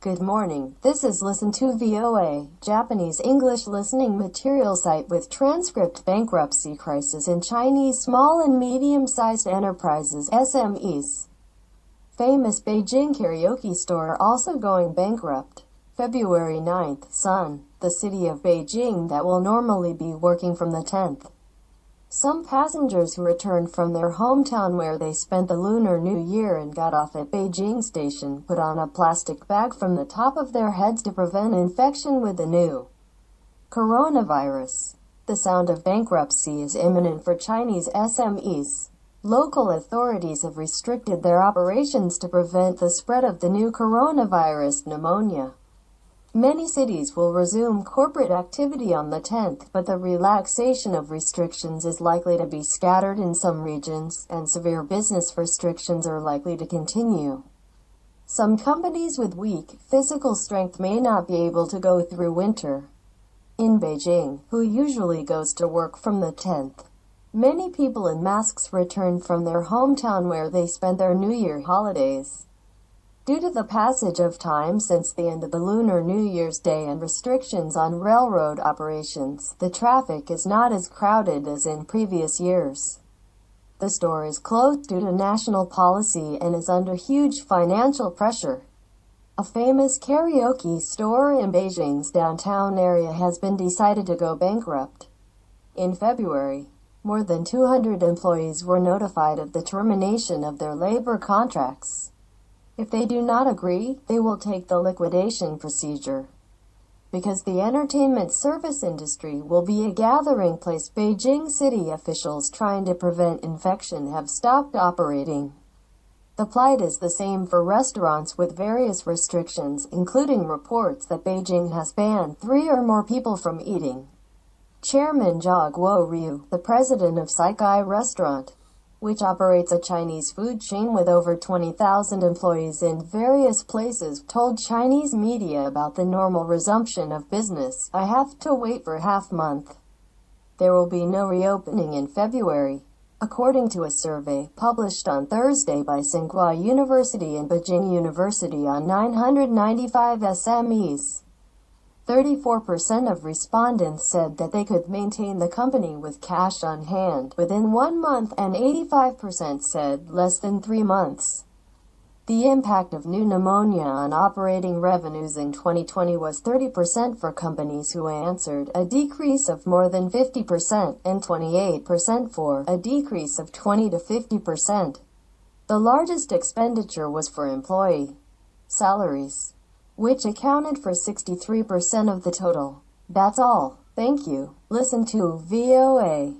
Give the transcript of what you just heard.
Good morning. This is Listen to VOA, Japanese English listening material site with transcript. Bankruptcy crisis in Chinese small and medium-sized enterprises (SMEs). Famous Beijing karaoke store also going bankrupt. February 9th, Sun, the city of Beijing that will normally be working from the 10th. Some passengers who returned from their hometown where they spent the Lunar New Year and got off at Beijing Station put on a plastic bag from the top of their heads to prevent infection with the new coronavirus. The sound of bankruptcy is imminent for Chinese SMEs. Local authorities have restricted their operations to prevent the spread of the new coronavirus pneumonia. Many cities will resume corporate activity on the 10th, but the relaxation of restrictions is likely to be scattered in some regions, and severe business restrictions are likely to continue. Some companies with weak physical strength may not be able to go through winter. In Beijing, who usually goes to work from the 10th, many people in masks returned from their hometown where they spent their New Year holidays. Due to the passage of time since the end of the Lunar New Year's Day and restrictions on railroad operations, the traffic is not as crowded as in previous years. The store is closed due to national policy and is under huge financial pressure. A famous karaoke store in Beijing's downtown area has been decided to go bankrupt. In February, more than 200 employees were notified of the termination of their labor contracts. If they do not agree, they will take the liquidation procedure. Because the entertainment service industry will be a gathering place, Beijing city officials trying to prevent infection have stopped operating. The plight is the same for restaurants with various restrictions, including reports that Beijing has banned 3 or more people from eating. Chairman Zhao Guo, the president of Saikai Restaurant, which operates a Chinese food chain with over 20,000 employees in various places, told Chinese media about the normal resumption of business. "I have to wait for half month. There will be no reopening in February," according to a survey published on Thursday by Tsinghua University and Bejing University on 995 SMEs. 34% of respondents said that they could maintain the company with cash on hand within 1 month, and 85% said less than 3 months. The impact of new pneumonia on operating revenues in 2020 was 30% for companies who answered, a decrease of more than 50%, and 28% for a decrease of 20 to 50%. The largest expenditure was for employee salaries, which accounted for 63% of the total. That's all. Thank you. Listen to VOA.